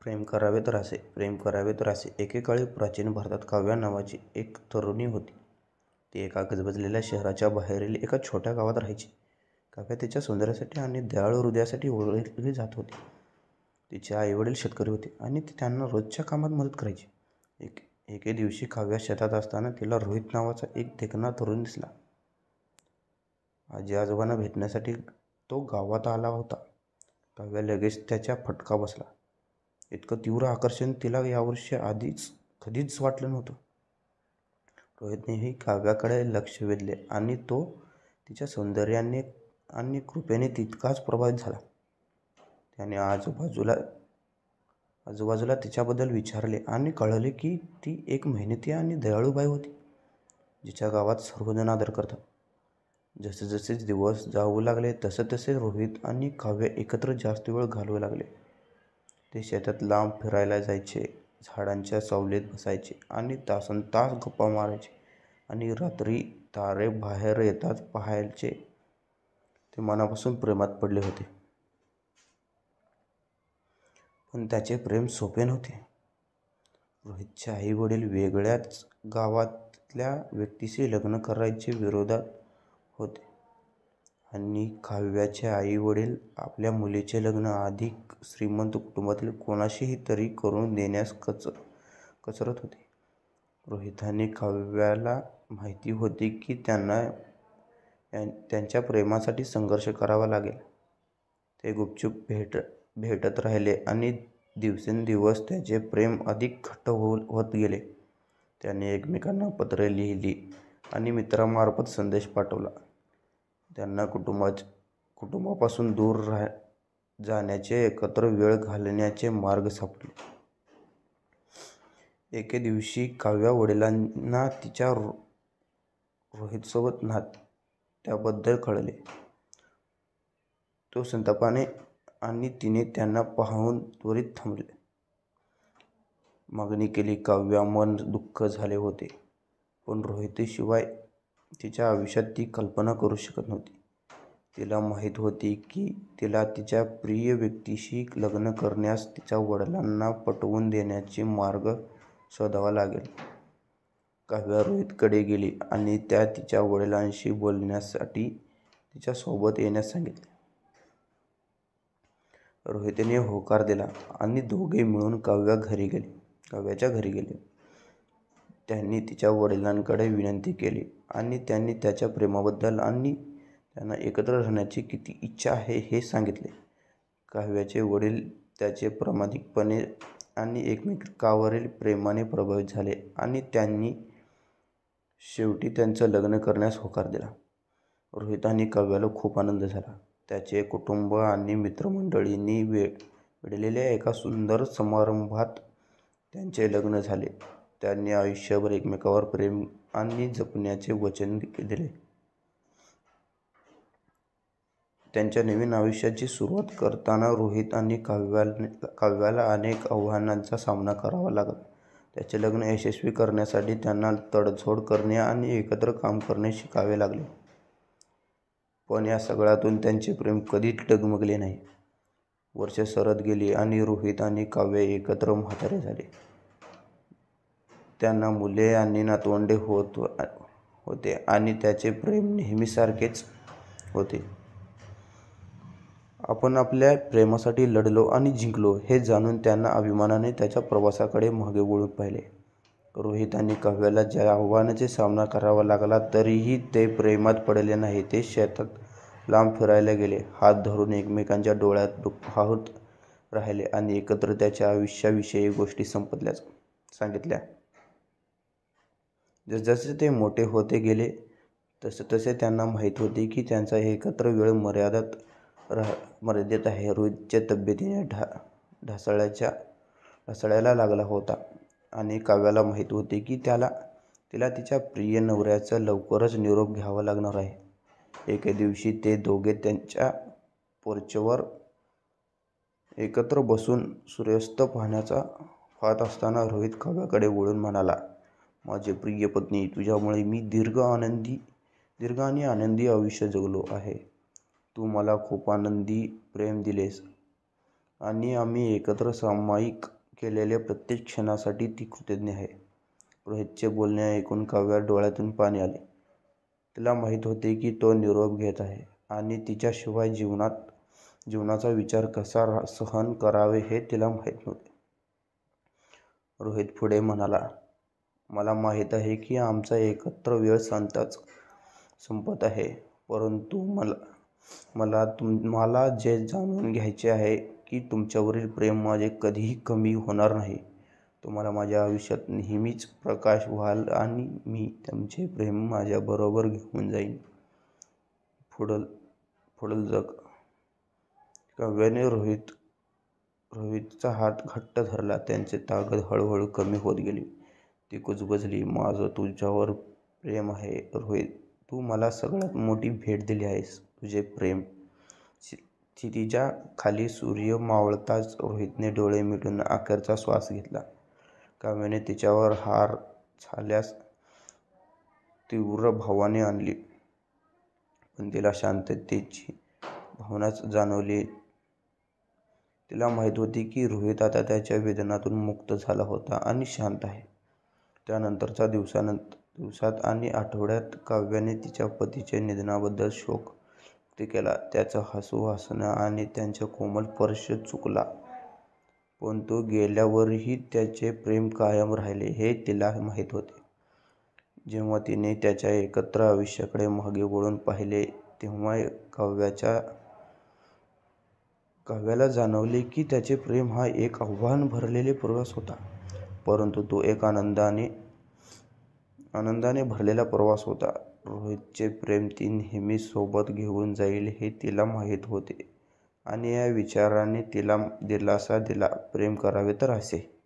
प्रेम करावे तर असे, प्रेम करावे तर असे. एकेकाळी प्राचीन भारतात काव्या नावाची एक तरुणी होती. ती एका गजबजलेल्या शहराच्या बाहेरील एका छोट्या गावात राहायची. काव्या तिच्या सौंदर्यासाठी आणि दयाळू हृदयासाठी ओळखली जात होती. तिचे आईवडील शेतकरी होते आणि ती त्यांना रोजच्या कामात मदत करायची. एके दिवशी काव्या शेतात असताना तिला रोहित नावाचा एक देखणा तरुण दिसला. आजी आजोबांना भेटण्यासाठी तो गावात आला होता. काव्या लगेच त्याच्या फटका बसला. इतकं तीव्र आकर्षण तिला यावर्षी आधीच कधीच वाटलं नव्हतं. रोहितनेही काव्याकडे लक्ष वेधले आणि तो तिच्या सौंदर्याने आणि कृपेने तितकाच प्रभावित झाला. त्याने आजूबाजूला तिच्याबद्दल विचारले आणि कळले की ती एक मेहनती आणि दयाळू बाई होती, जिच्या गावात सर्वजण आदर करतात. जसे दिवस जाऊ लागले तसे रोहित आणि काव्य एकत्र जास्त वेळ घालवू लागले. ते शेतात लांब फिरायला जायचे, झाडांच्या सावलीत बसायचे आणि तासनतास गप्पा मारायचे आणि रात्री तारे बाहेर येतात पाहायचे. ते मनापासून प्रेमात पडले होते. पण त्याचे प्रेम सोपे नव्हते. रोहितचे आई वडील वेगळ्याच गावातल्या व्यक्तीशी लग्न करायचे विरोधात होते आणि काव्याचे आई वडील आपल्या मुलीचे लग्न अधिक श्रीमंत कुटुंबातील कोणाशीही तरी करून देण्यास कचरत होते. रोहित आणि काव्याला माहिती होती की त्यांना त्यांच्या प्रेमासाठी संघर्ष करावा लागेल. ते गुपचूप भेटत राहिले आणि दिवसेंदिवस त्याचे प्रेम अधिक घट्ट होत गेले. त्यांनी एकमेकांना पत्रे लिहिली आणि मित्रांमार्फत संदेश पाठवला. त्यांना कुटुंबापासून दूर जाण्याचे, एकत्र वेळ घालवण्याचे मार्ग सापडले. एके दिवशी काव्या वडिलांना तिच्या रोहितसोबत नात्याबद्दल कळले. तो संतापाने आणि तिने त्यांना पाहून त्वरित थांबले. मागणी केली. काव्या मन दुःख झाले होते, पण रोहितशिवाय तिच्या आयुष्यात ती कल्पना करू शकत नव्हती. तिला माहीत होती की तिला तिच्या प्रिय व्यक्तीशी लग्न करण्यास तिच्या वडिलांना पटवून देण्याचे मार्ग शोधावा लागेल. काव्या रोहितकडे गेली आणि तिच्या वडिलांशी बोलण्यासाठी तिच्या सोबत येण्यास सांगितले. रोहितने होकार दिला आणि दोघे मिळून काव्याच्या घरी गेले. त्यांनी तिच्या वडिलांकडे विनंती केली आणि त्यांनी त्याच्या प्रेमाबद्दल आणि त्यांना एकत्र राहण्याची किती इच्छा आहे हे सांगितले. काव्याचे वडील त्याचे प्रामाणिकपणे आणि एकमेकांवरील प्रेमाने प्रभावित झाले आणि त्यांनी शेवटी त्यांचं लग्न करण्यास होकार दिला. रोहित आणि काव्याला खूप आनंद झाला. त्याचे कुटुंब आणि मित्रमंडळींनी वेळलेल्या एका सुंदर समारंभात त्यांचे लग्न झाले. त्यांनी आयुष्यभर एकमेकांवर प्रेम आणि जपण्याचे वचन दिले. त्यांच्या नवीन आयुष्याची सुरुवात करताना रोहित आणि काव्याला अनेक आव्हानांचा सामना करावा लागला. त्याचे लग्न यशस्वी करण्यासाठी त्यांना तडजोड करणे आणि एकत्र काम करणे शिकावे लागले. पण या सगळ्यातून त्यांचे प्रेम कधीच डगमगले नाही. वर्षे सरत गेली आणि रोहित आणि काव्य एकत्र म्हातारे झाले. त्यांना मुले आणि नातवंडे होते आणि त्याचे प्रेम नेहमीसारखेच होते. आपण आपल्या प्रेमासाठी लढलो आणि जिंकलो हे जाणून त्यांना अभिमानाने त्याच्या प्रवासाकडे मागे वळून पाहिले. रोहित आणि काव्याला ज्या आव्हानांचा सामना करावा लागला तरीही ते प्रेमात पडले नाही. ते शेतात लांब फिरायला गेले, हात धरून एकमेकांच्या डोळ्यात पाहत राहिले आणि एकत्र त्यांच्या आयुष्याविषयी गोष्टी सांगितल्या. जसजसे ते मोठे होत गेले तसे त्यांना माहीत होते की त्यांचा एकत्र वेळ मर्यादित आहे. रोहितच्या तब्येतीने ढासळायला लागला होता आणि काव्याला माहीत होते की तिला तिच्या प्रिय नवऱ्याचा लवकरच निरोप घ्यावा लागणार आहे. एके दिवशी ते दोघे त्यांच्या पोर्चवर एकत्र बसून सूर्यास्त पाहत असताना रोहित काव्याकडे वळून म्हणाला, माझी प्रिय पत्नी, तुझ्यामुळे मी दीर्घ आणि आनंदी आयुष्य जगलो आहे. तू मला खूप आनंदी प्रेम दिलेस आणि आम्ही एकत्र सामायिक केलेल्या प्रत्येक क्षणासाठी ती कृतज्ञ आहे. रोहितचे बोलणे ऐकून काव्या डोळ्यातून पाणी आले. तिला माहीत होते की तो निरोप घेत आहे आणि तिच्याशिवाय जीवनाचा विचार कसा सहन करावे हे तिला माहीत नव्हते. रोहित पुढे म्हणाला, मला माहीत आहे की आमचा एकत्र वेळ संपत आहे, परंतु मला तुम्हाला जे जाणून घ्यायचे आहे की तुमच्यावरील प्रेम माझे कधीही कमी होणार नाही. तुम्हाला माझ्या आयुष्यात नेहमीच प्रकाश व्हाल आणि मी तुमचे प्रेम माझ्याबरोबर घेऊन जाईन पुढल जग. काव्याने रोहितचा हात घट्ट धरला. त्यांची ताकद हळूहळू कमी होत गेली. ती कुजबुजली, माझं तुझ्यावर प्रेम आहे रोहित. तू मला सगळ्यात मोठी भेट दिली आहेस, तुझे प्रेम. क्षितिजा खाली सूर्य मावळताच रोहितने डोळे मिटून अखेरचा श्वास घेतला. काव्याने तिच्यावर हार झाल्यास तीव्र भावाने आणली, पण तिला शांततेची भावनाच जाणवली. तिला माहीत होती की रोहित आता त्याच्या वेदनातून मुक्त झाला होता आणि शांत आहे. त्यानंतरच्या दिवसात आणि आठवड्यात काव्याने तिच्या पतीच्या निधनाबद्दल शोक व्यक्त केला. त्याचं हसणं आणि त्यांचा कोमल स्पर्श चुकला, पण तो गेल्यावरही त्याचे प्रेम कायम राहिले हे तिला माहीत होते. जेव्हा तिने त्यांच्या एकत्र आयुष्याकडे मागे वळून पाहिले तेव्हा काव्याला जाणवले की त्याचे प्रेम हा एक आव्हान भरलेला प्रवास होता, परंतु तो एक आनंदाने भरलेला प्रवास होता. रोहितचे प्रेम ती नेहमी सोबत घेऊन जाईल हे तिला माहीत होते आणि या विचाराने तिला दिलासा दिला. प्रेम करावे तर असे